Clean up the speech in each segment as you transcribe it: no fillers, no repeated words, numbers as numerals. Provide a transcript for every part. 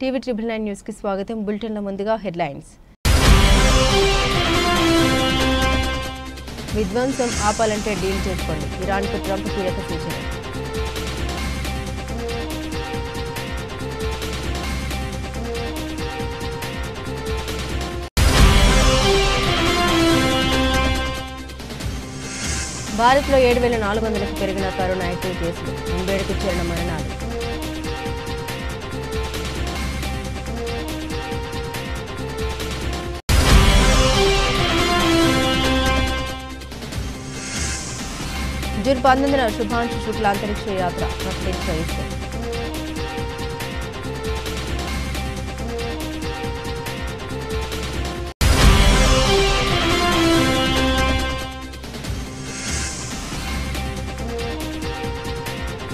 TV 9 news కి స్వాగతం. Bulletin లో ముందుగా హెడ్లైన్స్. విధ్వంసం ఆపాలంటే డీల్ చేసుకోండి. ఇరాన్ కు ట్రంప్ కీలక సూచన. భారత్లో 7,400కి పెరిగిన కరోనా యాక్టివ్ కేసులు, 87కు చేరిన మరణాలు. జూన్ 19న శుభాంశు శుక్ల అంతరిక్ష యాత్ర ప్రకటించిన ఇస్రో.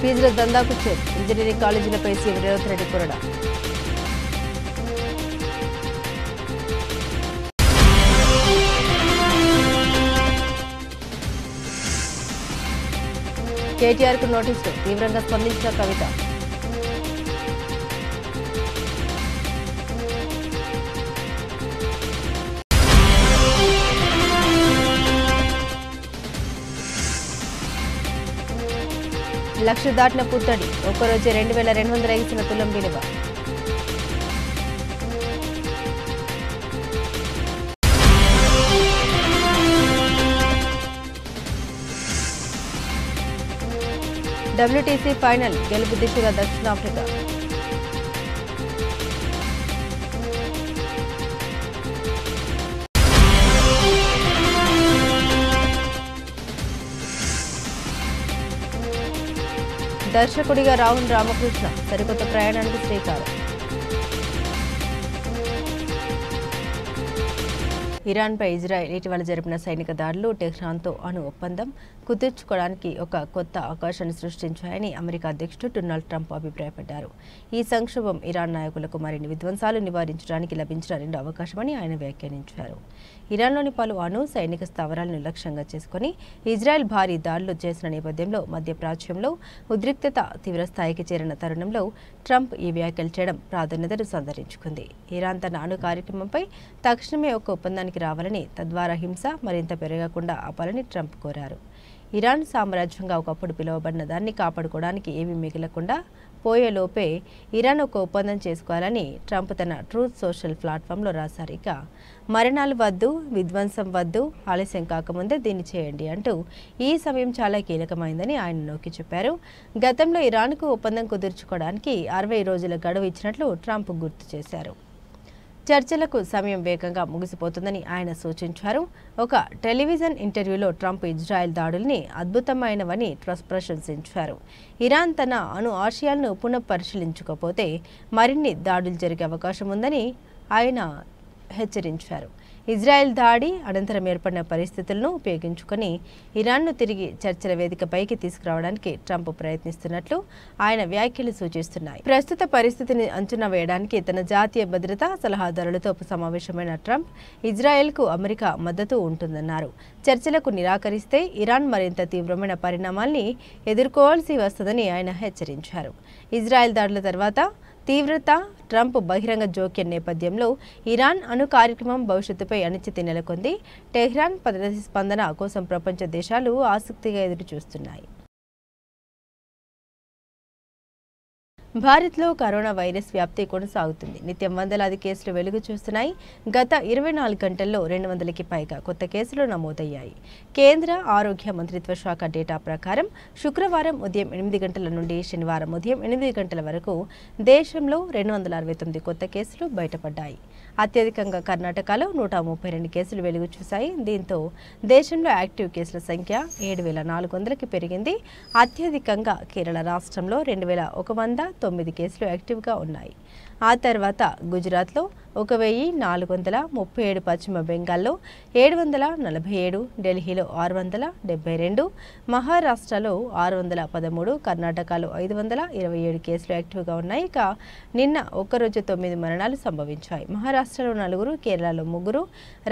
ఫీజుల దందాకు చెక్, ఇంజనీరింగ్ కాలేజీలపై సీఎం రేవంత్ రెడ్డి కొరడా. కేటీఆర్ కు నోటీసులు, తీవ్రంగా స్పందించిన కవిత. లక్ష దాటిన పుత్తడి, ఒక్కరోజే 2,200 ఎగిసిన తులం విలువ. WTC ఫైనల్ గెలుపు దిశగా దక్షిణాఫ్రికా. దర్శకుడిగా రాహుల్ రామకృష్ణ సరికొత్త ప్రయాణానికి శ్రీకారం. ఇరాన్పై ఇజ్రాయెల్ ఇటీవల జరిపిన సైనిక దాడులు టెహ్రాన్తో అణు ఒప్పందం కుదుర్చుకోవడానికి ఒక కొత్త అవకాశాన్ని సృష్టించాయని అమెరికా అధ్యక్షుడు డొనాల్డ్ ట్రంప్ అభిప్రాయపడ్డారు. ఈ సంక్షోభం ఇరాన్ నాయకులకు మరిన్ని విధ్వంసాలు నివారించడానికి లభించిన రెండో అవకాశమని ఆయన వ్యాఖ్యానించారు. ఇరాన్లోని పలు అణు సైనిక స్థావరాలను లక్ష్యంగా చేసుకుని ఇజ్రాయెల్ భారీ దాడులు చేసిన నేపథ్యంలో మధ్యప్రాచ్యంలో ఉద్రిక్తత తీవ్రస్థాయికి చేరిన తరుణంలో ట్రంప్ ఈ వ్యాఖ్యలు చేయడం ప్రాధాన్యతను సంతరించుకుంది. ఇరాన్ తన అణు కార్యక్రమంపై తక్షణమే ఒక ఒప్పందానికి రావాలని, తద్వారా హింస మరింత పెరగకుండా ఆపాలని ట్రంప్ కోరారు. ఇరాన్ సామ్రాజ్యంగా ఒకప్పుడు పిలువబడిన దాన్ని కాపాడుకోవడానికి ఏమీ మిగలకుండా పోయేలోపే ఇరాన్ ఒక ఒప్పందం చేసుకోవాలని ట్రంప్ తన ట్రూత్ సోషల్ ప్లాట్ఫామ్లో రాశారు. ఇక మరణాలు వద్దు, విధ్వంసం వద్దు, ఆలస్యం కాకముందే దీన్ని చేయండి అంటూ ఈ సమయం చాలా కీలకమైందని ఆయన నొక్కి చెప్పారు. గతంలో ఇరాన్కు ఒప్పందం కుదుర్చుకోవడానికి 60 రోజుల గడువు ఇచ్చినట్లు ట్రంప్ గుర్తు చేశారు. చర్చలకు సమయం వేగంగా ముగిసిపోతుందని ఆయన సూచించారు. ఒక టెలివిజన్ ఇంటర్వ్యూలో ట్రంప్ ఇజ్రాయెల్ దాడుల్ని అద్భుతమైనవని ప్రశంసించారు. ఇరాన్ తన అణు ఆశయాలను పునఃపరిశీలించకపోతే మరిన్ని దాడులు జరిగే అవకాశం ఉందని ఆయన హెచ్చరించారు. ఇజ్రాయెల్ దాడి అనంతరం ఏర్పడిన పరిస్థితులను ఉపయోగించుకొని ఇరాన్ను తిరిగి చర్చల వేదికపైకి తీసుకురావడానికి ట్రంప్ ప్రయత్నిస్తున్నట్లు ఆయన వ్యాఖ్యలు సూచిస్తున్నాయి. ప్రస్తుత పరిస్థితిని అంచనా వేయడానికి తన జాతీయ భద్రతా సలహాదారులతో సమావేశమైన ట్రంప్ ఇజ్రాయెల్కు అమెరికా మద్దతు ఉంటుందన్నారు. చర్చలకు నిరాకరిస్తే ఇరాన్ మరింత తీవ్రమైన పరిణామాల్ని ఎదుర్కోవాల్సి వస్తుందని ఆయన హెచ్చరించారు. ఇజ్రాయెల్ దాడుల తర్వాత తీవ్రత, ట్రంప్ బహిరంగ జోక్యం నేపథ్యంలో ఇరాన్ అణు కార్యక్రమం భవిష్యత్తుపై అనిశ్చితి నెలకొంది. టెహ్రాన్ ప్రతిస్పందన కోసం ప్రపంచ దేశాలు ఆసక్తిగా ఎదురుచూస్తున్నాయి. భారత్లో కరోనా వైరస్ వ్యాప్తి కొనసాగుతుంది. నిత్యం వందలాది కేసులు వెలుగు చూస్తున్నాయి. గత 24 గంటల్లో 200కి పైగా కొత్త కేసులు నమోదయ్యాయి. కేంద్ర ఆరోగ్య మంత్రిత్వ శాఖ డేటా ప్రకారం శుక్రవారం ఉదయం 8 గంటల నుండి శనివారం ఉదయం 8 గంటల వరకు దేశంలో 269 కొత్త కేసులు బయటపడ్డాయి. అత్యధికంగా కర్ణాటకలో 132 కేసులు వెలుగు చూశాయి. దీంతో దేశంలో యాక్టివ్ కేసుల సంఖ్య 7,400కి పెరిగింది. అత్యధికంగా కేరళ రాష్ట్రంలో 2,109 కేసులు యాక్టివ్గా ఉన్నాయి. ఆ తర్వాత గుజరాత్లో 1,437, పశ్చిమ బెంగాల్లో 747, ఢిల్లీలో 672, మహారాష్ట్రలో 613, కర్ణాటకలో 527 కేసులు యాక్టివ్గా ఉన్నాయి. ఇక నిన్న ఒక్కరోజు 9 మరణాలు సంభవించాయి. మహారాష్ట్రలో 4, కేరళలో 3,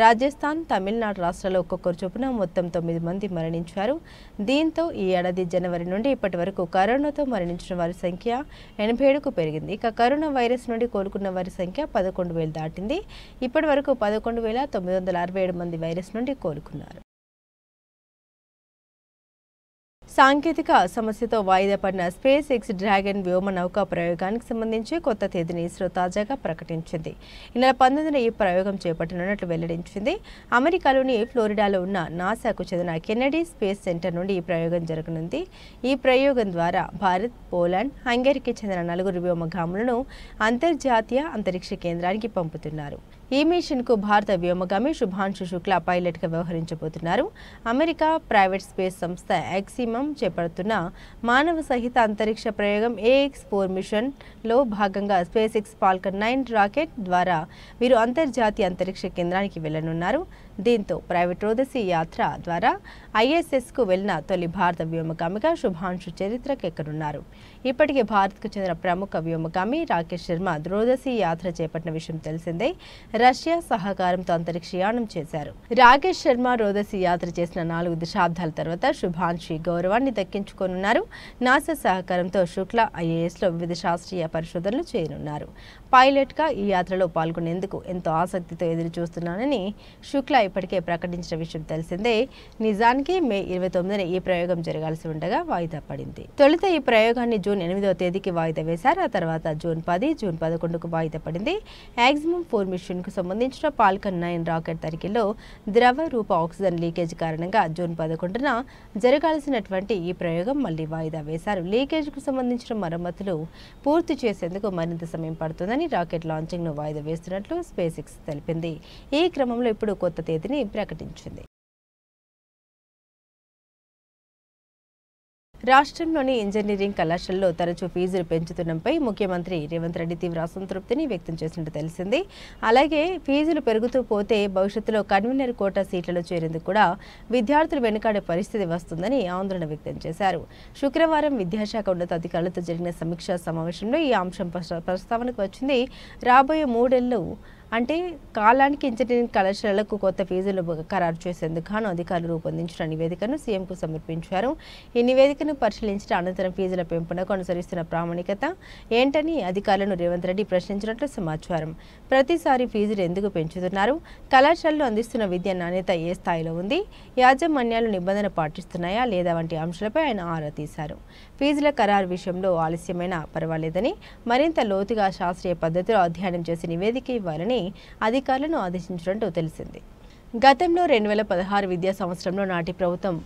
రాజస్థాన్, తమిళనాడు రాష్ట్రాల్లో ఒక్కొక్కరు చొప్పున మొత్తం 9 మంది మరణించారు. దీంతో ఈ ఏడాది జనవరి నుండి ఇప్పటి వరకు కరోనాతో మరణించిన వారి సంఖ్య 87కు పెరిగింది. ఇక కరోనా వైరస్ నుండి కోలుకున్న వారి సంఖ్య 11,000 దాటింది. ఇప్పటి వరకు 11,967 మంది వైరస్ నుండి కోలుకున్నారు. సాంకేతిక సమస్యతో వాయిదా పడిన స్పేస్ ఎక్స్ డ్రాగన్ వ్యోమ నౌకా ప్రయోగానికి సంబంధించి కొత్త తేదీని ఇస్రో తాజాగా ప్రకటించింది. ఈ నెల 19న ఈ ప్రయోగం చేపట్టనున్నట్లు వెల్లడించింది. అమెరికాలోని ఫ్లోరిడాలో ఉన్న నాసాకు చెందిన కెన్నడీ స్పేస్ సెంటర్ నుండి ఈ ప్రయోగం జరగనుంది. ఈ ప్రయోగం ద్వారా భారత్, పోలాండ్, హంగరీకి చెందిన 4 వ్యోమగాములను అంతర్జాతీయ అంతరిక్ష కేంద్రానికి పంపుతున్నారు. ఈ మిషన్కు భారత వ్యోమగామి శుభాంశు శుక్లా పైలట్గా వ్యవహరించబోతున్నారు. అమెరికా ప్రైవేట్ స్పేస్ సంస్థ ఎక్సిమమ్ చేపడుతున్న మానవ సహిత అంతరిక్ష ప్రయోగం AX-4 మిషన్లో భాగంగా స్పేస్ ఎక్స్ ఫాల్కన్ 9 రాకెట్ ద్వారా వీరు అంతర్జాతీయ అంతరిక్ష కేంద్రానికి వెళ్లనున్నారు. దీంతో ప్రైవేట్ రోదసీ యాత్ర ద్వారా ISSకు వెళ్లిన తొలి భారత వ్యోమగామిగా శుభాంశు చరిత్రకెక్కనున్నారు. ఇప్పటికే భారత్కు చెందిన ప్రముఖ వ్యోమగామి రాకేష్ శర్మ రోదసీ యాత్ర చేపట్టిన విషయం తెలిసిందే. రష్యా సహకారంతో అంతరిక్షయానం చేశారు. రాకేష్ శర్మ రోదసీ యాత్ర చేసిన 4 దశాబ్దాల తర్వాత శుభాంశు గౌరవాన్ని దక్కించుకోనున్నారు. నాసా సహకారంతో శుక్లా IASలో వివిధ శాస్త్రీయ పరిశోధనలు చేయనున్నారు. పైలట్గా ఈ యాత్రలో పాల్గొనేందుకు ఎంతో ఆసక్తితో ఎదురు చూస్తున్నానని శుక్లా ఇప్పటికే ప్రకటించిన విషయం తెలిసిందే. నిజానికి మే 29న ఈ ప్రయోగం జరగాల్సి ఉండగా వాయిదా పడింది. తొలుత ఈ ప్రయోగాన్ని జూన్ 8వ తేదీకి వాయిదా వేశారు. ఆ తర్వాత జూన్ 10, జూన్ 11కు వాయిదా పడింది. AX-4 మిషన్కు సంబంధించిన ఫాల్కన్ 9 రాకెట్ తనిఖీలో ద్రవ రూప ఆక్సిజన్ లీకేజ్ కారణంగా జూన్ 11న జరగాల్సినటువంటి ఈ ప్రయోగం మళ్లీ వాయిదా వేశారు. లీకేజ్కు సంబంధించిన మరమ్మతులు పూర్తి చేసేందుకు మరింత సమయం పడుతుందని రాకెట్ లాంచింగ్ను వాయిదా వేస్తున్నట్లు స్పేస్ ఎక్స్ తెలిపింది. ఈ క్రమంలో ఇప్పుడు కొత్త తేదీని ప్రకటించింది. రాష్ట్రంలోని ఇంజనీరింగ్ కళాశాలలో తరచూ ఫీజులు పెంచుతుండటంపై ముఖ్యమంత్రి రేవంత్ రెడ్డి తీవ్ర అసంతృప్తిని వ్యక్తం చేసినట్టు తెలిసింది. అలాగే ఫీజులు పెరుగుతూ పోతే భవిష్యత్తులో కన్వీనర్ కోటా సీట్లలో చేరేందుకు కూడా విద్యార్థులు వెనుకాడే పరిస్థితి వస్తుందని ఆందోళన వ్యక్తం చేశారు. శుక్రవారం విద్యాశాఖ ఉన్నతాధికారులతో జరిగిన సమీక్షా సమావేశంలో ఈ అంశం ప్రస్తావనకు వచ్చింది. రాబోయే 3 ఏళ్లు అంటే కాలానికి ఇంజనీరింగ్ కళాశాలలకు కొత్త ఫీజులు ఖరారు చేసేందుకు గాను అధికారులు రూపొందించిన నివేదికను సీఎంకు సమర్పించారు. ఈ నివేదికను పరిశీలించిన అనంతరం ఫీజుల పెంపునకు అనుసరిస్తున్న ప్రామాణికత ఏంటని అధికారులను రేవంత్ రెడ్డి ప్రశ్నించినట్లు సమాచారం. ప్రతిసారి ఫీజులు ఎందుకు పెంచుతున్నారు? కళాశాలలు అందిస్తున్న విద్య నాణ్యత ఏ స్థాయిలో ఉంది? యాజమాన్యాలు నిబంధన పాటిస్తున్నాయా లేదా వంటి అంశాలపై ఆయన ఆరా తీశారు. ఫీజుల ఖరారు విషయంలో ఆలస్యమైనా పర్వాలేదని మరింత లోతుగా శాస్త్రీయ పద్ధతిలో అధ్యయనం చేసి నివేదిక ఇవ్వాలని అధికారులను ఆదేశించినట్టు తెలిసింది. గతంలో 2016 విద్యా సంవత్సరంలో నాటి ప్రభుత్వం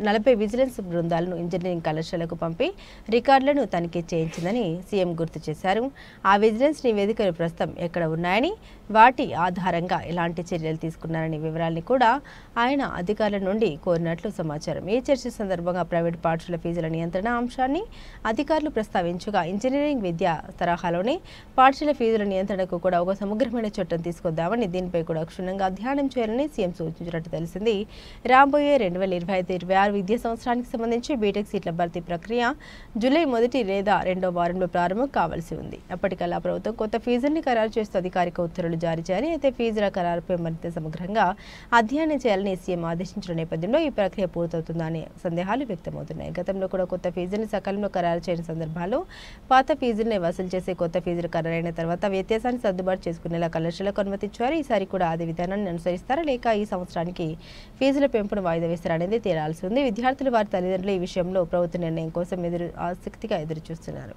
40 విజిలెన్స్ బృందాలను ఇంజనీరింగ్ కళాశాలకు పంపి రికార్డులను తనిఖీ చేయించిందని సీఎం గుర్తు చేశారు. ఆ విజిలెన్స్ నివేదికలు ప్రస్తుతం ఎక్కడ ఉన్నాయని, వాటి ఆధారంగా ఎలాంటి చర్యలు తీసుకున్నారనే వివరాల్ని కూడా ఆయన అధికారుల నుండి కోరినట్లు సమాచారం. ఈ చర్చ సందర్భంగా ప్రైవేట్ పాఠశాల ఫీజుల నియంత్రణ అంశాన్ని అధికారులు ప్రస్తావించగా ఇంజనీరింగ్ విద్యా తరహాలోనే పాఠశాల ఫీజుల నియంత్రణకు కూడా ఒక సమగ్రమైన చట్టం తీసుకొద్దామని, దీనిపై కూడా క్షుణ్ణంగా అధ్యయనం చేయాలని సీఎం సూచించినట్టు తెలిసింది. రాబోయే 2025-26 విద్యా సంవత్సరానికి సంబంధించి బీటెక్ సీట్ల భర్తీ ప్రక్రియ జూలై 1 లేదా 2వ వారంలో ప్రారంభం కావాల్సి ఉంది. అప్పటికల్లా ప్రభుత్వం కొత్త ఫీజుల్ని ఖరారు చేస్తూ అధికారిక ఉత్తర్వులు జారీ చేయాలి. అయితే ఫీజుల ఖరారుపై మరింత సమగ్రంగా అధ్యయనం చేయాలని సీఎం ఆదేశించిన నేపథ్యంలో ఈ ప్రక్రియ పూర్తవుతుందా అనే సందేహాలు వ్యక్తమవుతున్నాయి. గతంలో కూడా కొత్త ఫీజుల్ని సకాలంలో ఖరారు చేయని సందర్భాల్లో పాత ఫీజుల్ని వసూలు చేసే కొత్త ఫీజులు ఖరారైన తర్వాత వ్యత్యాసాన్ని సర్దుబాటు చేసుకునేలా కళాశాలకు అనుమతించారు. ఈసారి కూడా అదే విధానాన్ని అనుసరిస్తారా లేక ఈ సంవత్సరానికి ఫీజుల పెంపును వాయిదా వేస్తారా అనేది తేలాల్సి ఉంది. విద్యార్థులు వారి తల్లిదండ్రులు ఈ విషయంలో ప్రభుత్వ నిర్ణయం కోసం ఆసక్తిగా ఎదురుచూస్తున్నారు.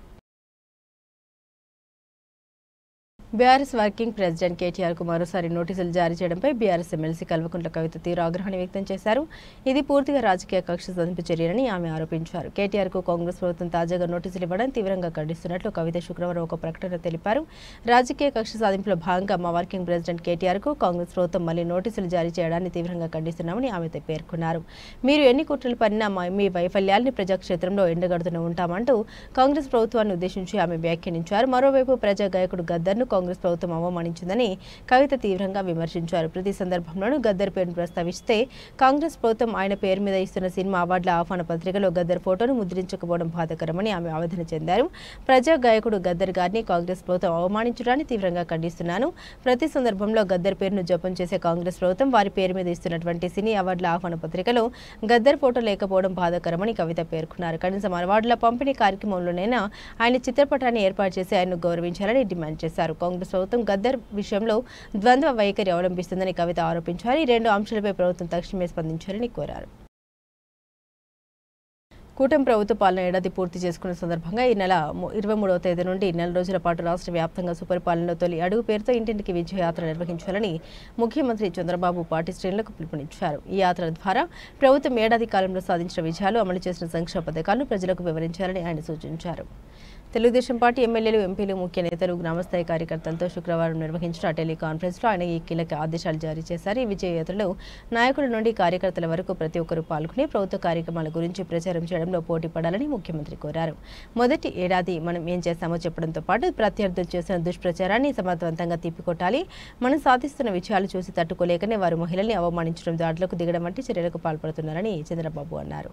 బీఆర్ఎస్ వర్కింగ్ ప్రెసిడెంట్ కేటీఆర్కు మరోసారి నోటీసులు జారీ చేయడంపై బీఆర్ఎస్ ఎమ్మెల్సీ కల్వకుంట్ల కవిత తీవ్ర ఆగ్రహాన్ని వ్యక్తం చేశారు. ఇది పూర్తిగా రాజకీయ కక్ష సాధింపు చర్యని ఆమె ఆరోపించారు. కేటీఆర్కు కాంగ్రెస్ ప్రభుత్వం తాజాగా నోటీసులు ఇవ్వడం తీవ్రంగా ఖండిస్తున్నట్లు కవిత శుక్రవారం ఒక ప్రకటన తెలిపారు. రాజకీయ కక్ష సాధింపులో భాగంగా మా వర్కింగ్ ప్రెసిడెంట్ కేటీఆర్కు కాంగ్రెస్ ప్రభుత్వం మళ్లీ నోటీసులు జారీ చేయడాన్ని తీవ్రంగా ఖండిస్తున్నామని ఆమె పేర్కొన్నారు. మీరు ఎన్ని కుట్రలు పడినా మీ వైఫల్యాల్ని ప్రజాక్షేత్రంలో ఎండగడుతూనే ఉంటామంటూ కాంగ్రెస్ ప్రభుత్వాన్ని ఉద్దేశించి ఆమె వ్యాఖ్యానించారు. మరోవైపు ప్రజా గాయకుడు గద్దర్ను కాంగ్రెస్ ప్రభుత్వం అవమానించిందని కవిత తీవ్రంగా విమర్శించారు. ప్రతి సందర్భంలోనూ గద్దర్ పేరును ప్రస్తావిస్తే కాంగ్రెస్ ప్రభుత్వం ఆయన పేరు మీద ఇస్తున్న సినిమా అవార్డుల ఆహ్వాన పత్రికలో గద్దర్ ఫోటోను ముద్రించకపోవడం బాధాకరమని ఆమె ఆవేదన చెందారు. ప్రజా గాయకుడు గద్దర్ గారిని కాంగ్రెస్ ప్రభుత్వం అవమానించడాన్ని తీవ్రంగా ఖండిస్తున్నాను. ప్రతి సందర్భంలో గద్దర్ పేరును జపం చేసే కాంగ్రెస్ ప్రభుత్వం వారి పేరు మీద ఇస్తున్నటువంటి సినీ అవార్డుల ఆహ్వాన పత్రికలో గద్దర్ ఫోటో లేకపోవడం బాధాకరమని కవిత పేర్కొన్నారు. కనీసం అవార్డుల పంపిణీ కార్యక్రమంలోనైనా ఆయన చిత్రపటాన్ని ఏర్పాటు చేసి ఆయన్ను గౌరవించాలని డిమాండ్ చేశారు. కాంగ్రెస్ ప్రభుత్వం గద్దర్ విషయంలో ద్వంద్వ వైఖరి అవలంబిస్తుందని కవిత ఆరోపించారు. ఈ రెండు అంశాలపై ప్రభుత్వం తక్షణమే స్పందించాలని కోరారు. కూటమి ప్రభుత్వ పాలన ఏడాది పూర్తి చేసుకున్న సందర్భంగా ఈ నెల 23వ తేదీ నుండి నెల రోజుల పాటు రాష్ట్ర వ్యాప్తంగా సుపరిపాలనలో తొలి అడుగు పేరుతో ఇంటింటికి విజయయాత్ర నిర్వహించాలని ముఖ్యమంత్రి చంద్రబాబు పార్టీ శ్రేణులకు పిలుపునిచ్చారు. ఈ యాత్ర ద్వారా ప్రభుత్వం ఏడాది కాలంలో సాధించిన విజయాలు, అమలు చేసిన సంక్షేమ పథకాలను ప్రజలకు వివరించాలని ఆయన సూచించారు. తెలుగుదేశం పార్టీ ఎమ్మెల్యేలు, ఎంపీలు, ముఖ్య నేతలు, గ్రామస్థాయి కార్యకర్తలతో శుక్రవారం నిర్వహించిన టెలికాన్ఫరెన్స్లో ఆయన ఈ కీలక ఆదేశాలు జారీ చేశారు. ఈ విజయయాత్రలో నాయకుల నుండి కార్యకర్తల వరకు ప్రతి ఒక్కరూ పాల్గొని ప్రభుత్వ కార్యక్రమాల గురించి ప్రచారం చేయడంలో పోటీ పడాలని ముఖ్యమంత్రి కోరారు. మొదటి ఏడాది మనం ఏం చేశామో చెప్పడంతో పాటు ప్రత్యర్థులు చేసిన దుష్ప్రచారాన్ని సమర్థవంతంగా తిప్పికొట్టాలి. మనం సాధిస్తున్న విజయాలు చూసి తట్టుకోలేకనే వారు మహిళల్ని అవమానించడం, దాడులకు దిగడం వంటి చర్యలకు పాల్పడుతున్నారని చంద్రబాబు అన్నారు.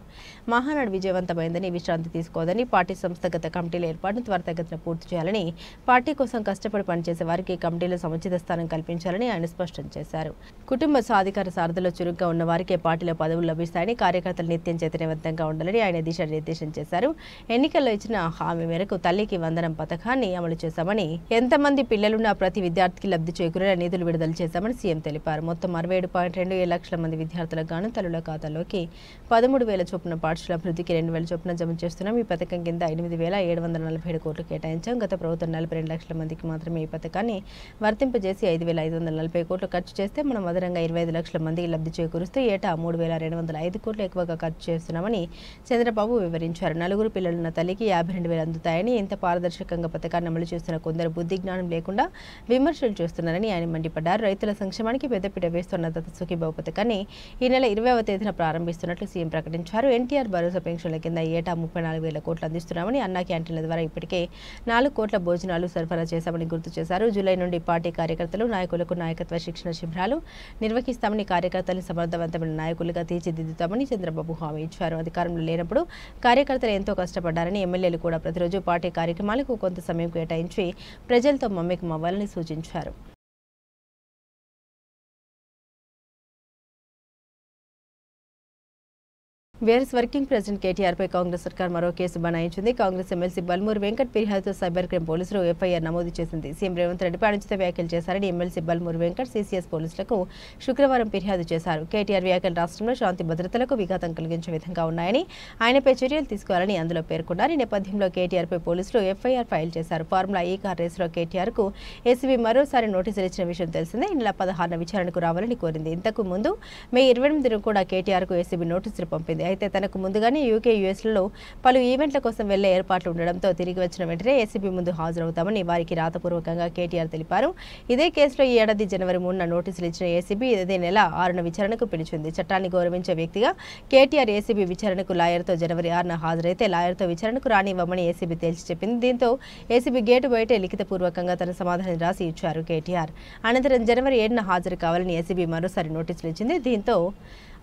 మహానాడు విజయవంతమైందని, విశ్రాంతి తీసుకోవద్దని, పార్టీ సంస్థాగత కమిటీల ఏర్పాటును త్వరితగతిన పూర్తి చేయాలని, పార్టీ కోసం కష్టపడి పనిచేసే వారికి కమిటీలో సముచిత స్థానం కల్పించాలని ఆయన స్పష్టం చేశారు. కుటుంబ సాధికార సారథిలో చురుగ్గా ఉన్న వారికే పార్టీలో పదవులు లభిస్తాయని, కార్యకర్తలు నిత్యం చైతన్యవంతంగా ఉండాలని ఆయన దిశానిర్దేశం చేశారు. ఎన్నికల్లో ఇచ్చిన హామీ మేరకు తల్లికి వందనం పథకాన్ని అమలు చేశామని, ఎంతమంది పిల్లలున్నా ప్రతి విద్యార్థికి లబ్ధి చేకూరేలా నిధులు విడుదల చేశామని సీఎం తెలిపారు. మొత్తం 67.27 లక్షల మంది విద్యార్థులకు గాను తల్లుల ఖాతాలోకి 13,000 చొప్పున పాఠశాల అభివృద్ధికి 2,000 చొప్పున జమ చేస్తున్నాం. ఈ పథకం కింద 8,747 కోట్లు కేటాయించాం. గత ప్రభుత్వం 42 లక్షల మందికి మాత్రమే ఈ పథకాన్ని వర్తింపజేసి 5,540 కోట్లు ఖర్చు చేస్తే మనం అదనంగా 25 లక్షల మందికి లబ్ధి చేకూరుస్తూ ఏటా 3,205 కోట్లు ఎక్కువగా ఖర్చు చేస్తున్నామని చంద్రబాబు వివరించారు. నలుగురు పిల్లలున్న తల్లికి 52,000 అందుతాయని, ఇంత పారదర్శకంగా పథకాన్ని అమలు చేస్తున్న కొందరు బుద్ధి జ్ఞానం లేకుండా విమర్శలు చేస్తున్నారని ఆయన మండిపడ్డారు. రైతుల సంక్షేమానికి పెద్దపీట వేస్తున్న దత్త సుఖీబాబు పథకాన్ని ఈ నెల 20వ తేదీన ప్రారంభిస్తున్నట్లు సీఎం ప్రకటించారు. ఎన్టీఆర్ భరోసా పెన్షన్ల కింద ఏటా 34,000 కోట్లు అందిస్తున్నామని, అన్నా క్యాంటీన్ల ద్వారా ఇప్పటికే 4 కోట్ల భోజనాలు సరఫరా చేశామని గుర్తు చేశారు. జూలై నుండి పార్టీ కార్యకర్తలు, నాయకులకు నాయకత్వ శిక్షణ శిబిరాలు నిర్వహిస్తామని, కార్యకర్తల్ని సమర్థవంతమైన నాయకులుగా తీర్చిదిద్దుతామని చంద్రబాబు హామీ ఇచ్చారు. అధికారంలో లేనప్పుడు కార్యకర్తలు ఎంతో కష్టపడ్డారని, ఎమ్మెల్యేలు కూడా ప్రతిరోజు పార్టీ కార్యక్రమాలకు కొంత సమయం కేటాయించి ప్రజలతో మమేకం అవ్వాలని సూచించారు. వీఆర్ఎస్ వర్కింగ్ ప్రెసిడెంట్ కేటీఆర్పై కాంగ్రెస్ సర్కార్ మరో కేసు బనాయించింది. కాంగ్రెస్ ఎమ్మెల్సీ బల్మూరు వెంకట్ ఫిర్యాదుతో సైబర్ క్రైమ్ పోలీసులు ఎఫ్ఐఆర్ నమోదు చేసింది. సీఎం రేవంత్ రెడ్డిపై అనుచిత వ్యాఖ్యలు చేశారని ఎమ్మెల్సీ బల్మూరు వెంకట్ సీసీఎస్ పోలీసులకు శుక్రవారం ఫిర్యాదు చేశారు. కేటీఆర్ వ్యాఖ్యలు రాష్ట్రంలో శాంతి భద్రతలకు విఘాతం కలిగించే విధంగా ఉన్నాయని, ఆయనపై చర్యలు తీసుకోవాలని అందులో పేర్కొన్నారు. ఈ నేపథ్యంలో కేటీఆర్పై పోలీసులు ఎఫ్ఐఆర్ ఫైల్ చేశారు. ఫార్ములా ఈ కార్ రేసులో కేటీఆర్కు ఏసీబీ మరోసారి నోటీసులు ఇచ్చిన విషయం తెలిసిందే. ఈ నెల 16న విచారణకు రావాలని కోరింది. ఇంతకు ముందు మే 28న కూడా కేటీఆర్కు ఏసీబీ నోటీసులు పంపింది. అయితే తనకు ముందుగానే యూకే, యూఎస్లలో పలు ఈవెంట్ల కోసం వెళ్లే ఏర్పాట్లు ఉండడంతో తిరిగి వచ్చిన వెంటనే ఏసీబీ ముందు హాజరవుతామని వారికి రాతపూర్వకంగా కేటీఆర్ తెలిపారు. ఇదే కేసులో ఈ ఏడాది జనవరి 3న నోటీసులు ఇచ్చిన ఏసీబీ ఇదే నెల 6న విచారణకు పిలిచింది. చట్టాన్ని గౌరవించే వ్యక్తిగా కేటీఆర్ ఏసీబీ విచారణకు లాయర్తో జనవరి 6న హాజరైతే లాయర్తో విచారణకు రానివ్వమని ఏసీబీ తేల్చి చెప్పింది. దీంతో ఏసీబీ గేటు బయటే లిఖితపూర్వకంగా తన సమాధానం రాసి ఇచ్చారు కేటీఆర్. అనంతరం జనవరి 7న హాజరు కావాలని ఏసీబీ మరోసారి నోటీసులు ఇచ్చింది. దీంతో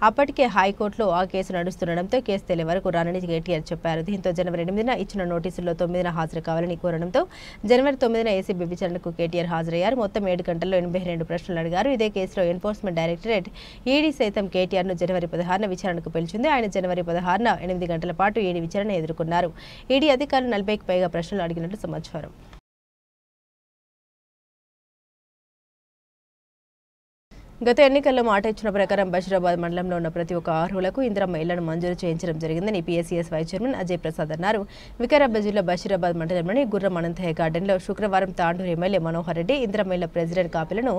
అప్పటికే హైకోర్టులో ఆ కేసు నడుస్తుండడంతో కేసు తేలే వరకు రానని కేటీఆర్ చెప్పారు. దీంతో జనవరి 8న ఇచ్చిన నోటీసుల్లో 9న హాజరు కావాలని కోరడంతో జనవరి 9న ఏసీబీ విచారణకు కేటీఆర్ హాజరయ్యారు. మొత్తం 7 గంటల్లో 82 ప్రశ్నలు అడిగారు. ఇదే కేసులో ఎన్ఫోర్స్మెంట్ డైరెక్టరేట్ ఈడీ సైతం కేటీఆర్ను జనవరి 16న విచారణకు పిలిచింది. ఆయన జనవరి 16న 8 గంటల పాటు ఈడీ విచారణ ఎదుర్కొన్నారు. ఈడీ అధికారులు 40కి పైగా ప్రశ్నలు అడిగినట్లు సమాచారం. గత ఎన్నికల్లో మాట ఇచ్చిన ప్రకారం బషీరాబాద్ మండలంలో ఉన్న ప్రతి ఒక్క అర్హులకు ఇందిరమ్మ ఇళ్లను మంజూరు చేయించడం జరిగిందని PSCS vice chairman Ajay Prasad అన్నారు. వికారాబాద్ జిల్లా బషీరాబాద్ మండలంలోని గుర్రం అనంతయ్య గార్డెన్లో శుక్రవారం తాండూరు ఎమ్మెల్యే మనోహర్ రెడ్డి ఇందిరమ్మ ఇళ్ల ప్రెసిడెంట్ కాపీలను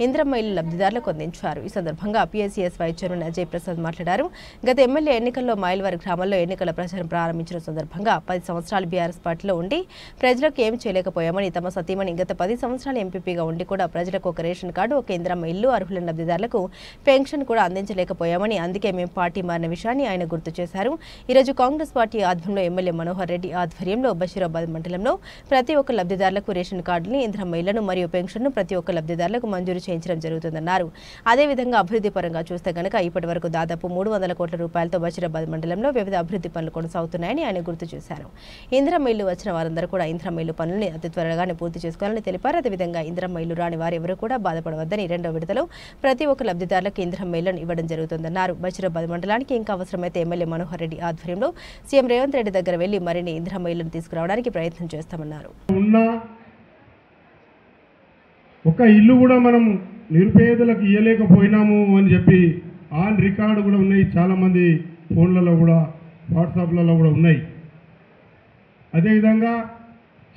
ఇందిరమ్మ ఇళ్ల లబ్ధిదారులకు అందించారు. ఈ సందర్భంగా PSCS vice chairman Ajay Prasad మాట్లాడారు. గత ఎమ్మెల్యే ఎన్నికల్లో మైల్వారి గ్రామంలో ఎన్నికల ప్రచారం ప్రారంభించిన సందర్భంగా 10 సంవత్సరాలు బీఆర్ఎస్ పార్టీలో ఉండి ప్రజలకు ఏమి చేయలేకపోయామని, తమ సతీమణి గత 10 సంవత్సరాలు ఎంపీపీగా ఉండి కూడా ప్రజలకు ఒక రేషన్ కార్డు, ఒక ఇందిరమ్మ ఇల్లు అర్హులను పెన్షన్ లబ్ధిదారులకు పెన్షన్ కూడా అందించలేకపోయామని, అందుకే మేము పార్టీ మారిన విషయాన్ని ఆయన గుర్తు చేశారు. ఈరోజు కాంగ్రెస్ పార్టీ ఆధ్వర్యంలో ఎమ్మెల్యే మనోహర్ రెడ్డి ఆధ్వర్యంలో బషీరాబాద్ మండలంలో ప్రతి ఒక్క లబ్ధిదారులకు రేషన్ కార్డుని, ఇందిరమ్మ ఇళ్లను మరియు పెన్షన్ను ప్రతి ఒక్క లబ్ధిదారులకు మంజూరు చేయించడం జరుగుతుందన్నారు. అదేవిధంగా అభివృద్ధి పరంగా చూస్తే గనక ఇప్పటి వరకు దాదాపు 300 కోట్ల రూపాయలతో బషీరాబాద్ మండలంలో వివిధ అభివృద్ధి పనులు కొనసాగుతున్నాయని ఆయన గుర్తు చేశారు. ఇందిరమ్మ ఇళ్లు వచ్చిన వారందరూ కూడా ఇందిరమ్మ ఇళ్లు పనులను అతి త్వరగానే పూర్తి చేసుకోవాలని తెలిపారు. అదేవిధంగా ఇందిరమ్మ ఇల్లు రాని వారెవరూ కూడా బాధపడవద్దని రెండో విడతలో ప్రతి ఒక్క లబ్ధిదారులకు ఇందిరమ్మ ఇళ్లను ఇవ్వడం జరుగుతుందన్నారు. బషీరాబాద్ మండలానికి ఇంకా అవసరమైతే ఎమ్మెల్యే మనోహర్ రెడ్డి ఆధ్వర్యంలో సీఎం రేవంత్ రెడ్డి దగ్గర వెళ్లి మరిన్ని ఇందిరమ్మ ఇళ్లను తీసుకురావడానికి ప్రయత్నం చేస్తామన్నారు. ఒక ఇల్లు కూడా మనం నిరుపేదలకు ఇవ్వలేకపోయినాము అని చెప్పి ఆన్ రికార్డు కూడా ఉన్నాయి. చాలామంది ఫోన్లలో కూడా వాట్సాప్లలో కూడా ఉన్నాయి. అదేవిధంగా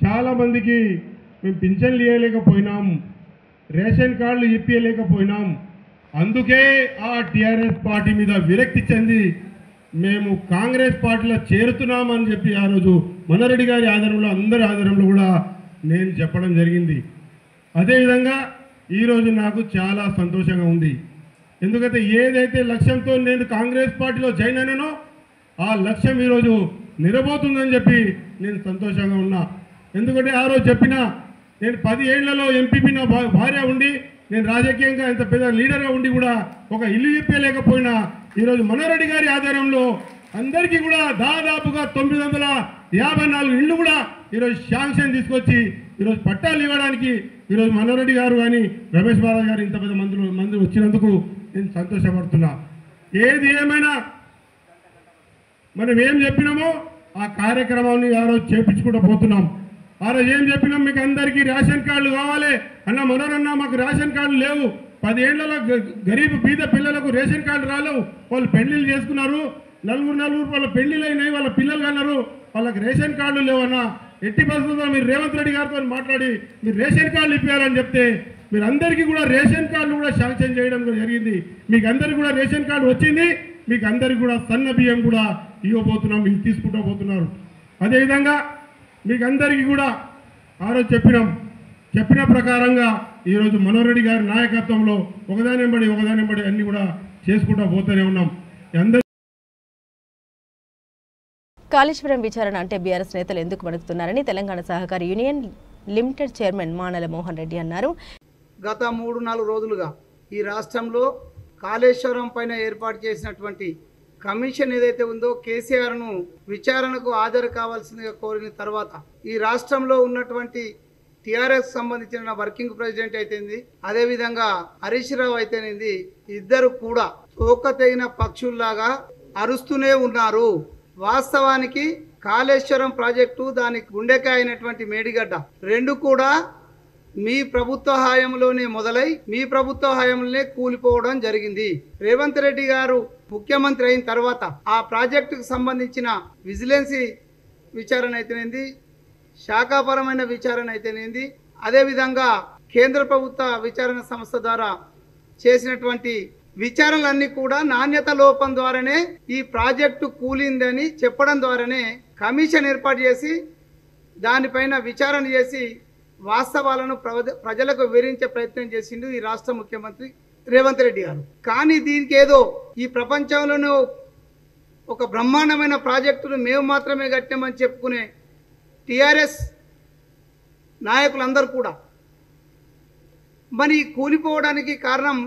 చాలామందికి మేము పింఛన్లు ఇవ్వలేకపోయినాం, రేషన్ కార్డులు ఇప్పించలేకపోయినాం. అందుకే ఆ టీఆర్ఎస్ పార్టీ మీద విరక్తి చెంది మేము కాంగ్రెస్ పార్టీలో చేరుతున్నామని చెప్పి ఆ రోజు మనరెడ్డి గారి ఆధారంలో అందరి ఆధారంలో కూడా నేను చెప్పడం జరిగింది. అదేవిధంగా ఈరోజు నాకు చాలా సంతోషంగా ఉంది. ఎందుకంటే ఏదైతే లక్ష్యంతో నేను కాంగ్రెస్ పార్టీలో జాయిన్ అయినానో ఆ లక్ష్యం ఈరోజు నిరబోతుందని చెప్పి నేను సంతోషంగా ఉన్నా. ఎందుకంటే ఆ రోజు చెప్పిన నేను 10 ఏళ్లలో ఎంపీపీ నా భార్య ఉండి నేను రాజకీయంగా ఇంత పెద్ద లీడర్గా ఉండి కూడా ఒక ఇల్లు ఇప్పలేకపోయినా ఈరోజు మనోరెడ్డి గారి ఆధారంలో అందరికీ కూడా దాదాపుగా 954 ఇళ్ళు కూడా ఈరోజు శాంక్షన్ తీసుకొచ్చి ఈరోజు పట్టాలు ఇవ్వడానికి ఈరోజు మనోరెడ్డి గారు కానీ రమేష్ బాబు గారు ఇంత పెద్ద మంది వచ్చినందుకు నేను సంతోషపడుతున్నా. ఏది ఏమైనా మనం ఏం చెప్పినామో ఆ కార్యక్రమాన్ని ఆ రోజు చేపించుకుంటూ పోతున్నాం. ఆ రోజు ఏం చెప్పినాం, మీకు అందరికీ రేషన్ కార్డులు కావాలి అన్న. మనోరన్న మాకు రేషన్ కార్డులు లేవు, 10 ఏళ్లలో గరీబ్ బీద పిల్లలకు రేషన్ కార్డు రాలేవు, వాళ్ళు పెళ్లిళ్ళు చేసుకున్నారు, నలుగురు వాళ్ళ పెళ్లిళ్ళు అయినాయి, వాళ్ళ పిల్లలు అన్నారు, వాళ్ళకి రేషన్ కార్డులు లేవన్నా. ఎట్టి పరిస్థితుల్లో మీరు రేవంత్ రెడ్డి గారితో మాట్లాడి మీరు రేషన్ కార్డులు ఇప్పించాలని చెప్తే మీరు అందరికీ కూడా రేషన్ కార్డులు కూడా శాంక్షన్ చేయడం జరిగింది. మీకు అందరికీ కూడా రేషన్ కార్డు వచ్చింది. మీకు అందరికీ కూడా సన్న బియ్యం కూడా ఇవ్వబోతున్నాం, మీరు తీసుకుంటూ పోతున్నారు. అదేవిధంగా మీకు అందరికీ కూడా ఆ రోజు చెప్పిన ప్రకారంగా ఈరోజు మనోరెడ్డి గారి నాయకత్వంలో ఒకదానెంబడి అన్ని కూడా చేసుకుంటూ పోతూనే ఉన్నాం. కాళేశ్వరం విచారణ అంటే బీఆర్ఎస్ నేతలు ఎందుకు వణుకుతున్నారని తెలంగాణ సహకార union limited chairman మానల Mohan Reddy అన్నారు. గత 3-4 రోజులుగా ఈ రాష్ట్రంలో కాళేశ్వరం పైన ఏర్పాటు చేసినటువంటి కమిషన్ ఏదైతే ఉందో కేసీఆర్ను విచారణకు హాజరు కావాల్సిందిగా కోరిన తర్వాత ఈ రాష్ట్రంలో ఉన్నటువంటి టీఆర్ఎస్ సంబంధించిన వర్కింగ్ ప్రెసిడెంట్ అయితేంది, అదేవిధంగా హరీష్ రావు అయితేనేది, ఇద్దరు కూడా తోక తెగిన పక్షుల్లాగా అరుస్తూనే ఉన్నారు. వాస్తవానికి కాళేశ్వరం ప్రాజెక్టు దానికి గుండెకాయ అయినటువంటి మేడిగడ్డ రెండు కూడా మీ ప్రభుత్వ హయాంలోనే మొదలై మీ ప్రభుత్వ హయాంలోనే కూలిపోవడం జరిగింది. రేవంత్ రెడ్డి గారు ముఖ్యమంత్రి అయిన తర్వాత ఆ ప్రాజెక్టుకు సంబంధించిన విజిలెన్సీ విచారణ అయితేనేది, శాఖాపరమైన విచారణ అయితేనేది, అదేవిధంగా కేంద్ర ప్రభుత్వ విచారణ సంస్థ ద్వారా చేసినటువంటి విచారణలన్నీ కూడా నాణ్యత లోపం ద్వారానే ఈ ప్రాజెక్టు కూలిందని చెప్పడం ద్వారానే కమిషన్ ఏర్పాటు చేసి దానిపైన విచారణ చేసి వాస్తవాలను ప్రజలకు వివరించే ప్రయత్నం చేసిండు ఈ రాష్ట్ర ముఖ్యమంత్రి రేవంత్ రెడ్డి గారు. కానీ దీనికి ఏదో ఈ ప్రపంచంలోనే ఒక బ్రహ్మాండమైన ప్రాజెక్టును మేము మాత్రమే కట్టామని చెప్పుకునే టీఆర్ఎస్ నాయకులందరూ కూడా మరి కూలిపోవడానికి కారణం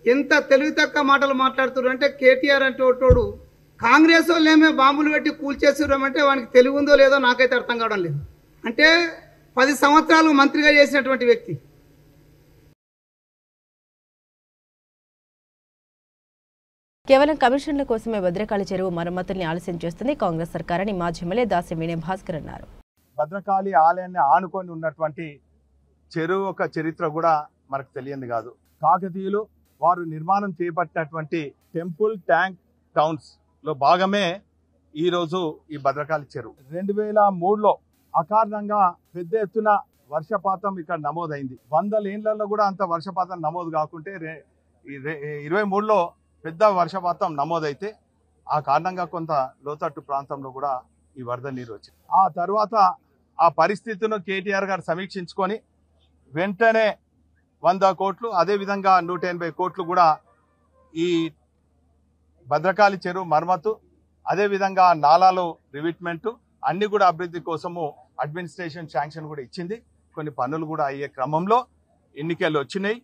ఎంత తెలివి తక్కువ మాటలు మాట్లాడుతున్నారు అంటే, కేటీఆర్ అంటే ఒకటోడు కాంగ్రెస్ వాళ్ళేమే బాంబులు పెట్టి కూల్చేస్తున్నామంటే వానికి తెలివి ఉందో లేదో నాకైతే అర్థం కావడం లేదు. అంటే 10 సంవత్సరాలు మంత్రిగా చేసినటువంటి వ్యక్తి. కేవలం కమిషన్ల కోసమే భద్రకాళి చెరువు మరమ్మతుల్ని ఆలస్యం చేస్తుంది కాంగ్రెస్ సర్కారని మాజీ ఎమ్మెల్యే దాసి వినయ్ భాస్కర్ అన్నారు. భద్రకాళి ఆలయాన్ని ఆనుకొని ఉన్నటువంటి చెరువు ఒక చరిత్ర కూడా మనకు తెలియంది కాదు. కాకతీయులు వారు నిర్మాణం చేపట్టినటువంటి టెంపుల్ ట్యాంక్ టౌన్స్ లో భాగమే ఈరోజు ఈ భద్రకాళి చెరువు. 2003లో అకారణంగా పెద్ద ఎత్తున వర్షపాతం ఇక్కడ నమోదైంది. 100 ఏళ్లలో కూడా అంత వర్షపాతం నమోదు కాకుంటే 23లో పెద్ద వర్షపాతం నమోదైతే ఆ కారణంగా కొంత లోతట్టు ప్రాంతంలో కూడా ఈ వరద నీరు వచ్చింది. ఆ తర్వాత ఆ పరిస్థితిని కేటీఆర్ గారు సమీక్షించుకొని వెంటనే 100 కోట్లు, అదేవిధంగా 180 కోట్లు కూడా ఈ భద్రకాళి చెరువు మరమ్మతు, అదేవిధంగా నాలాలో రివిట్మెంట్ అన్ని కూడా అభివృద్ధి కోసము అడ్మినిస్ట్రేషన్ శాంక్షన్ కూడా ఇచ్చింది. కొన్ని పనులు కూడా అయ్యే క్రమంలో ఎన్నికలు వచ్చినాయి.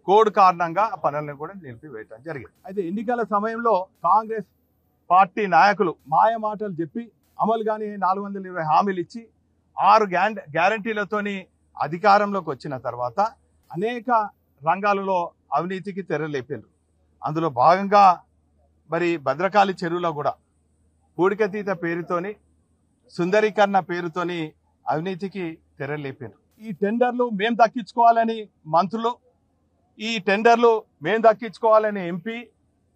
కోడ్ కారణంగా ఆ పనులను కూడా నిలిపివేయడం జరిగింది. అయితే ఎన్నికల సమయంలో కాంగ్రెస్ పార్టీ నాయకులు మాయ మాటలు చెప్పి అమలు కానీ 420 హామీలు ఇచ్చి 6 గ్యారంటీలతోని అధికారంలోకి వచ్చిన తర్వాత అనేక రంగాలలో అవినీతికి తెరలేపారు. అందులో భాగంగా మరి భద్రకాళి చెరువులో కూడా పూడికతీత పేరుతోని సుందరీకరణ పేరుతోని అవినీతికి తెరలేపారు. ఈ టెండర్లు మేము దక్కించుకోవాలని మంత్రులు, ఈ టెండర్లు మేము దక్కించుకోవాలని ఎంపీ,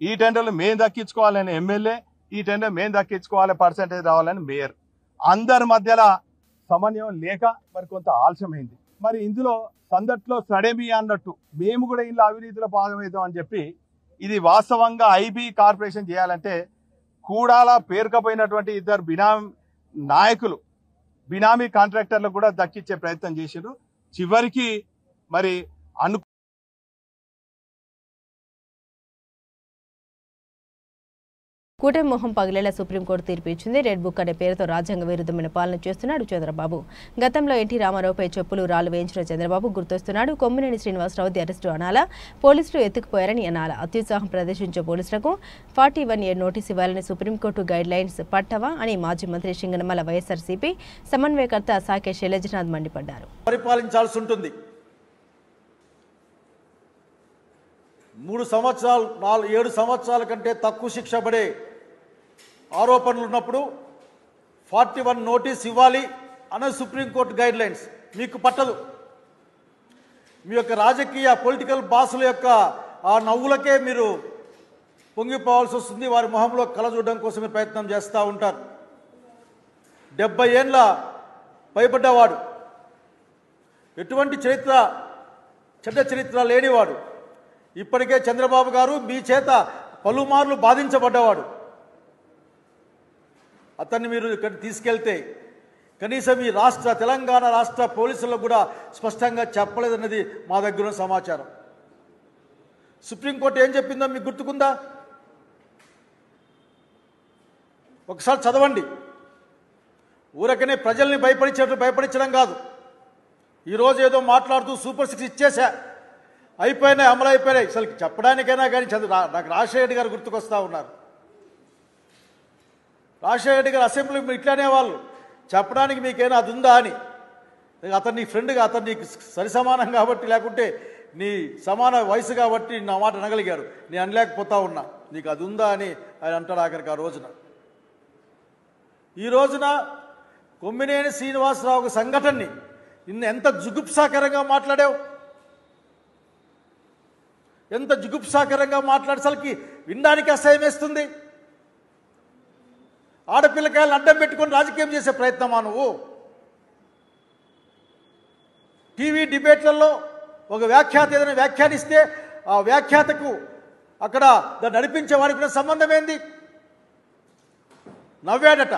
ఈ టెండర్లు మేము దక్కించుకోవాలని ఎమ్మెల్యే, ఈ టెండర్ మేము దక్కించుకోవాలి పర్సెంటేజ్ రావాలని మేయర్, అందరి మధ్యలో సమన్వయం లేక మరి కొంత ఆలస్యమైంది. మరి ఇందులో సందట్లో సడేమి అన్నట్టు మేము కూడా ఇంట్లో అవినీతిలో భాగమవుతాం అని చెప్పి ఇది వాస్తవంగా ఐబీ కార్పొరేషన్ చేయాలంటే కూడాల పేరుకపోయినటువంటి 2 బినామీ నాయకులు బినామీ కాంట్రాక్టర్లకు కూడా దక్కించే ప్రయత్నం చేశారు. చివరికి మరి కూటమి మొహం పగిలేలా సుప్రీంకోర్టు తీర్పు ఇచ్చింది. రెడ్ బుక్ అనే పేరుతో రాజ్యాంగ విరుద్ధమైన పాలన చేస్తున్నాడు చంద్రబాబు. గతంలో ఎన్టీ రామారావుపై చెప్పులు రాళ్లు వేయించిన చంద్రబాబు గుర్తొస్తున్నాడు. కొమ్మినేని శ్రీనివాసరావు అరెస్టు అనాలా, పోలీసులు ఎత్తుకుపోయారని అనాలా? అత్యుత్సాహం ప్రదర్శించే పోలీసులకు 41 నోటీసు ఇవ్వాలని సుప్రీంకోర్టు గైడ్ లైన్స్ పట్టవా అని మాజీ మంత్రి సింగనమల వైఎస్ఆర్సీపీ సమన్వయకర్త సాకే శైలజనాథ్ మండిపడ్డారు. పరిపాలించాల్సి ఉంటుంది. 3 సంవత్సరాలు 7 సంవత్సరాల కంటే తక్కువ శిక్ష పడే ఆరోపణలు ఉన్నప్పుడు 41 నోటీస్ ఇవ్వాలి అన్న సుప్రీంకోర్టు గైడ్ లైన్స్ మీకు పట్టదు. మీ యొక్క రాజకీయ పొలిటికల్ బాసుల యొక్క ఆ నవ్వులకే మీరు పొంగిపోవాల్సి వస్తుంది. వారి మొహంలో కళ చూడడం కోసమే ప్రయత్నం చేస్తూ ఉంటారు. 70 ఏళ్ళ భయపడ్డవాడు, ఎటువంటి చెడ్డ చరిత్ర లేనివాడు, ఇప్పటికే చంద్రబాబు గారు మీ చేత పలుమార్లు బాధించబడ్డవాడు. అతన్ని మీరు ఇక్కడ తీసుకెళ్తే కనీసం ఈ తెలంగాణ రాష్ట్ర పోలీసులకు కూడా స్పష్టంగా చెప్పలేదన్నది మా దగ్గర ఉన్న సమాచారం. సుప్రీంకోర్టు ఏం చెప్పిందో మీకు గుర్తుకుందా? ఒకసారి చదవండి. ఊరకనే ప్రజల్ని భయపడించడం కాదు. ఈరోజు ఏదో మాట్లాడుతూ సూపర్ 6 ఇచ్చేసా, అయిపోయినాయి, అమలు అయిపోయినాయి. అసలు చెప్పడానికైనా కానీ నాకు రాజశేఖర రెడ్డి గారు గుర్తుకొస్తూ ఉన్నారు. రాజశేఖర రెడ్డి గారు అసెంబ్లీ ఇట్లానే వాళ్ళు చెప్పడానికి మీకైనా అది ఉందా అని. అతన్ని ఫ్రెండ్గా, అతన్ని సరి సమానం కాబట్టి, లేకుంటే నీ సమాన వయసు కాబట్టి నా మాట అనగలిగారు, నేను అనలేకపోతా ఉన్నా. నీకు అది ఉందా అని ఆయన అంటాడు ఆఖరికి ఆ రోజున. ఈ రోజున కొమ్మినేని శ్రీనివాసరావు సంఘటనని ఎంత జుగుప్సాకరంగా మాట్లాడావు, ఎంత జుగుప్సాకరంగా మాట్లాడేసరికి వినడానికి అసహ్యం వేస్తుంది. ఆడపిల్లకాయలను అడ్డం పెట్టుకొని రాజకీయం చేసే ప్రయత్నమా నువ్వు? టీవీ డిబేట్లలో ఒక వ్యాఖ్యాత ఏదైనా వ్యాఖ్యానిస్తే ఆ వ్యాఖ్యాతకు అక్కడ దాన్ని నడిపించేవాడికి కూడా సంబంధం ఏంది? నవ్వాడట.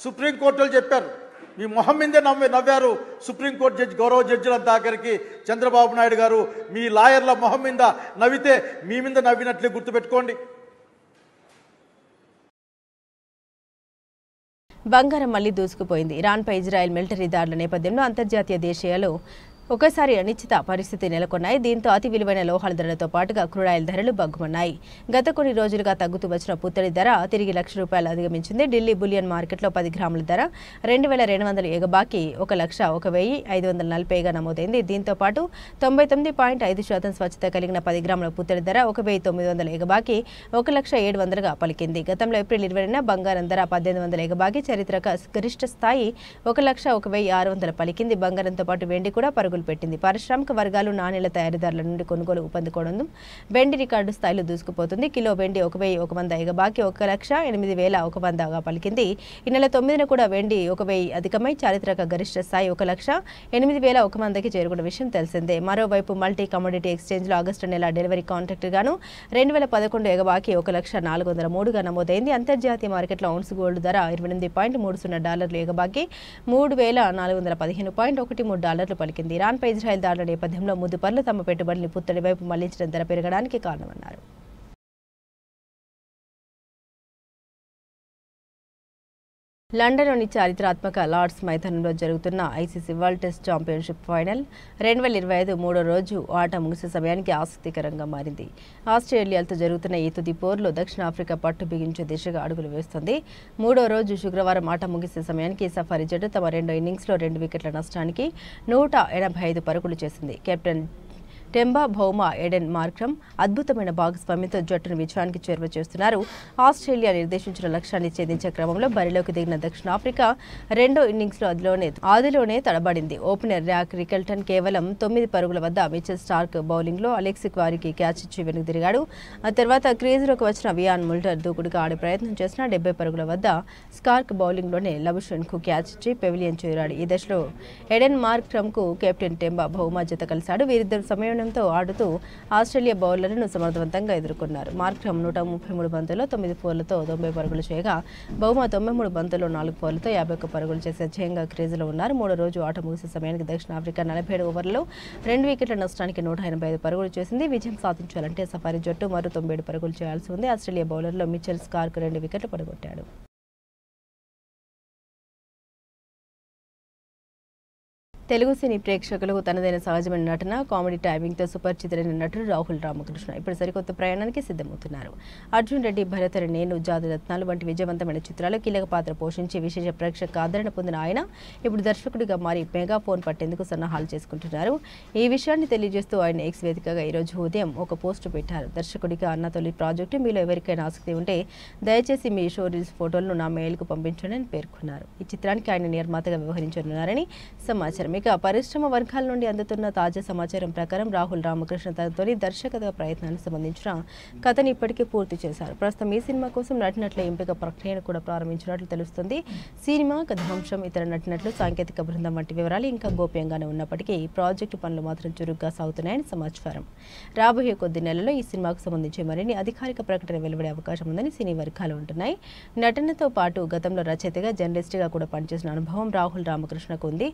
సుప్రీంకోర్టులు చెప్పారు, మీ మొహం మీదే నవ్వారు సుప్రీంకోర్టు జడ్జి, గౌరవ జడ్జిలంతా. ఆఖరికి చంద్రబాబు నాయుడు గారు మీ లాయర్ల మొహం మీద నవ్వితే మీ మీద నవ్వినట్లే గుర్తుపెట్టుకోండి. బంగారం మళ్లీ దూసుకుపోయింది. ఇరాన్పై ఇజ్రాయెల్ మిలిటరీ దాడుల నేపథ్యంలో అంతర్జాతీయ దేశాలు ఒకసారి అనిశ్చిత పరిస్థితి నెలకొన్నాయి. దీంతో అతి విలువైన లోహాల ధరలతో పాటుగా క్రూడాయిల్ ధరలు బగ్గుమన్నాయి. గత కొన్ని రోజులుగా తగ్గుతూ వచ్చిన పుత్తడి ధర తిరిగి ₹1,00,000 అధిగమించింది. ఢిల్లీ బులియన్ మార్కెట్లో 10 గ్రాముల ధర 2200 ఎగబాకి 1,01,540గా నమోదైంది. దీంతో పాటు 99.5% స్వచ్ఛత కలిగిన 10 గ్రాముల పుత్తడి ధర 1,900 ఎగబాకి 1,07,000గా పలికింది. గతంలో ఏప్రిల్ 20న బంగారం ధర 1,800 ఎగబాకి చరిత్రక గరిష్ట స్థాయి 1,01,600 పలికింది. బంగారంతో పాటు వెండి కూడా పెట్టింది. పారిశ్రామిక వర్గాలు నాణేల తయారీదారుల నుండి కొనుగోలు ఊపందుకోవడం వెండి రికార్డు స్థాయిలో దూసుకుపోతుంది. కిలో వెండి 1,100 ఎగబాకి 1,08,100గా పలికింది. ఈ నెల 9న కూడా వెండి 1,000 అధికమై చారిత్రక గరిష్ట స్థాయి 1,08,100కి చేరుకున్న విషయం తెలిసిందే. మరోవైపు మల్టీ కమోడిటీ ఎక్స్చేంజ్లో ఆగస్టు నెల డెలివరీ కాంట్రాక్ట్ గాను 2011 ఎగబాకి 1,04,03గా నమోదైంది. అంతర్జాతీయ మార్కెట్లో ఔన్స్ గోల్డ్ ధర $28.30 ఎగబాకి $3,415.13 పలికింది. ఇరాన్పై ఇజ్రాయెల్ దాడుల నేపథ్యంలో ముదుపర్లు తమ పెట్టుబడుల్ని పుత్తడి వైపు మళ్లించడం ధర పెరగడానికి కారణమన్నారు. లండన్లోని చారిత్రాత్మక లార్డ్స్ మైదానంలో జరుగుతున్న ICC world test championship final 2025 మూడో రోజు ఆట ముగిసే సమయానికి ఆసక్తికరంగా మారింది. ఆస్ట్రేలియాతో జరుగుతున్న ఈ తుది పోరులో దక్షిణాఫ్రికా పట్టు బిగించే దిశగా అడుగులు వేస్తోంది. మూడో రోజు శుక్రవారం ఆట ముగిసే సమయానికి సఫారీ జట్టు తమ రెండో ఇన్నింగ్స్లో 2 వికెట్ల నష్టానికి 185 పరుగులు చేసింది. కెప్టెన్ టెంబా భౌమా ఎడెన్ మార్క్రమ్ అద్భుతమైన భాగస్వామ్యంతో జట్టును విజయానికి చేరువ చేస్తున్నారు. ఆస్ట్రేలియా నిర్దేశించిన లక్ష్యాన్ని ఛేదించే క్రమంలో బరిలోకి దిగిన దక్షిణాఫ్రికా రెండో ఇన్నింగ్స్లో ఆదిలోనే తడబడింది. ఓపెనర్ ర్యాక్ రికెల్టన్ కేవలం 9 పరుగుల వద్ద మిచెల్ స్టార్క్ బౌలింగ్లో అలెక్స్ క్వారీకి క్యాచ్ ఇచ్చి వెనుక తిరిగాడు. ఆ తర్వాత క్రీజులోకి వచ్చిన వియాన్ ముల్టర్ దూకుడుగా ఆడే ప్రయత్నం చేసిన 70 పరుగుల వద్ద స్కార్క్ బౌలింగ్లోనే లబుషన్కు క్యాచ్ ఇచ్చి పెవిలియన్ చేరాడు. ఈ దశలో ఎడెన్ మార్క్రమ్కు కెప్టెన్ టెంబా భౌమా జత కలిశాడు. వీరిద్దరు సమయం ఆడుతూ ఆస్ట్రేలియా బౌలర్లను సమర్థవంతంగా ఎదుర్కొన్నారు. మార్క్రమ్ 133 బంతుల్లో 9 ఫోర్లతో 90 పరుగులు చేయగా బౌమా 93 బంతుల్లో 4 ఫోర్లతో 51 పరుగులు చేసే జయంగా క్రీజులో ఉన్నారు. మూడో రోజు ఆట ముగిసే సమయానికి దక్షిణాఫ్రికా 47 ఓవర్లలో 2 వికెట్ల నష్టానికి 185 పరుగులు చేసింది. విజయం సాధించాలంటే సఫారీ జట్టు మరో 97 పరుగులు చేయాల్సి ఉంది. ఆస్ట్రేలియా బౌలర్లో మిచెల్ స్కార్క్ 2 వికెట్లు పడగొట్టాడు. తెలుగు సినీ ప్రేక్షకులకు తనదైన సహజమైన నటన, కామెడీ టైమింగ్తో సుపరిచితులైన నటుడు రాహుల్ రామకృష్ణ ఇప్పుడు సరికొత్త ప్రయాణానికి సిద్ధమవుతున్నారు. అర్జున్ రెడ్డి, భరత్ నేను, జాతిరత్నాలు వంటి విజయవంతమైన చిత్రాలు కీలక పాత్ర పోషించి విశేష ప్రేక్షక ఆదరణ పొందిన ఆయన ఇప్పుడు దర్శకుడిగా మారి మెగా ఫోన్ పట్టేందుకు సన్నాహాలు చేసుకుంటున్నారు. ఈ విషయాన్ని తెలియజేస్తూ ఆయన ఎక్స్ వేదికగా ఈరోజు ఉదయం ఒక పోస్టు పెట్టారు. దర్శకుడిగా అన్న తొలి ప్రాజెక్టు, మీలో ఎవరికైనా ఆసక్తి ఉంటే దయచేసి మీ షో రీల్స్ ఫోటోలను నా మెయిల్కు పంపించండి అని పేర్కొన్నారు. ఈ చిత్రానికి ఆయన నిర్మాతగా వ్యవహరించనున్నారని సమాచారం. ఇక పరిశ్రమ వర్గాల నుండి అందుతున్న తాజా సమాచారం ప్రకారం రాహుల్ రామకృష్ణ తన తొలి దర్శకత్వ ప్రయత్నానికి సంబంధించిన కథను ఇప్పటికే పూర్తి చేశారు. ప్రస్తుతం ఈ సినిమా కోసం నటినట్ల ఎంపిక ప్రక్రియను కూడా ప్రారంభించినట్లు తెలుస్తుంది. సినిమా కథాంశం, ఇతర నటినట్లు, సాంకేతిక బృందం వంటి వివరాలు ఇంకా గోప్యంగానే ఉన్నప్పటికీ ప్రాజెక్టు పనులు మాత్రం చురుగ్గా సాగుతున్నాయని సమాచారం. రాబోయే కొద్ది నెలల్లో ఈ సినిమాకు సంబంధించి మరిన్ని అధికారిక ప్రకటన వెలువడే అవకాశం ఉందని సినీ వర్గాలు ఉంటున్నాయి. నటనతో పాటు గతంలో రచయితగా, జర్నలిస్ట్గా కూడా పనిచేసిన అనుభవం రాహుల్ రామకృష్ణకు ఉంది.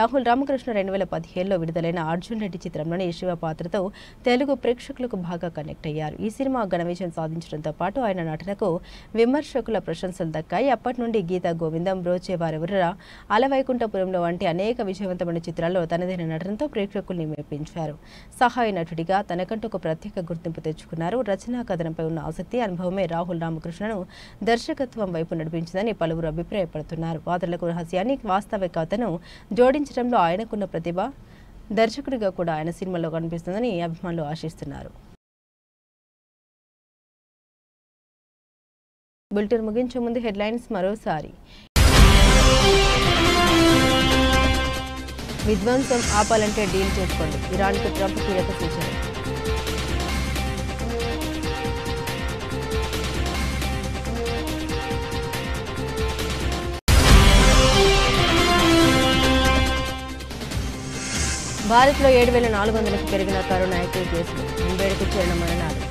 రాహుల్ రామకృష్ణ 2017లో విడుదలైన అర్జున్ రెడ్డి చిత్రంలోని శివ పాత్రతో తెలుగు ప్రేక్షకులకు బాగా కనెక్ట్ అయ్యారు. ఈ సినిమా ఘన విజయం సాధించడంతో పాటు ఆయన నటనకు విమర్శకుల ప్రశంసలు దక్కాయి. అప్పటి నుండి గీతా గోవిందం, బ్రోచేవారెవరా, అలవైకుంఠపురంలో వంటి అనేక విజయవంతమైన చిత్రాల్లో తనదైన నటనతో ప్రేక్షకుల్ని మెప్పించారు. సహాయ నటుడిగా తనకంటూ ఒక ప్రత్యేక గుర్తింపు తెచ్చుకున్నారు. రచనా కథనంపై ఉన్న ఆసక్తి, అనుభవమే రాహుల్ రామకృష్ణను దర్శకత్వం వైపు నడిపించిందని పలువురు అభిప్రాయపడుతున్నారు. పాత్రలకు రహస్యాన్ని, వాస్తవికతను జోడించడంలో ఆయనకున్న ప్రతిభ దర్శకుడిగా కూడా ఆయన సినిమాలో కనిపిస్తుందని అభిమానులు ఆశిస్తున్నారు. బులెటిన్ ముగించే ముందు హెడ్లైన్స్ మరోసారి. విధ్వంసం ఆపాలంటే డీల్ చేసుకోండి, ఇరాన్కు ట్రంప్ కీలక సూచన. భారత్లో 7,400కు పెరిగిన కరోనా యాక్టివ్ కేసులు, 87కు చేరిన మరణాలు.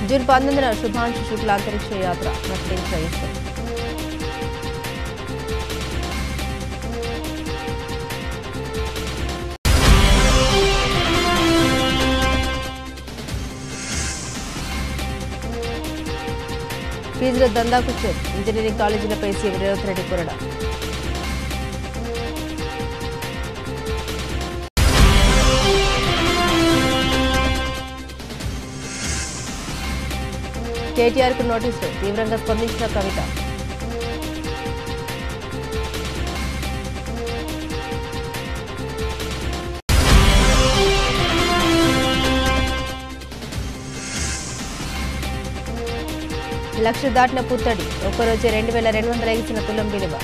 జూన్ 19న శుభాంశు శుక్ల అంతరిక్ష యాత్ర ప్రకటించిన ఇస్రో. ఫీజుల దందాకు చెక్, ఇంజనీరింగ్ కాలేజీలపై సీఎం రేవంత్ రెడ్డి కొరడా. కేటీఆర్కు నోటీసులు, తీవ్రంగా స్పందించిన కవిత. లక్ష దాటిన పుత్తడి, ఒక్కరోజే 2,200 ఎగిసిన తులం విలువ.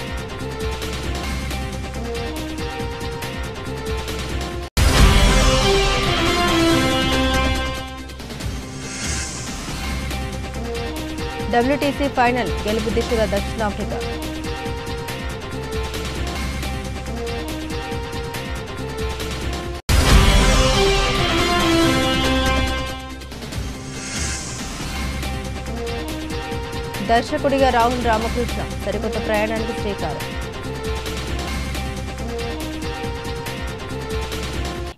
WTC ఫైనల్ గెలుపు దిశగా దక్షిణాఫ్రికా. దర్శకుడిగా రాహుల్ రామకృష్ణ సరికొత్త ప్రయాణానికి శ్రీకారం.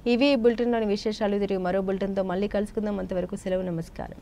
ఇవి బులెటిన్లోని విశేషాలు. తిరిగి మరో బులెటిన్తో మళ్ళీ కలుసుకుందాం. అంతవరకు సెలవు. నమస్కారం.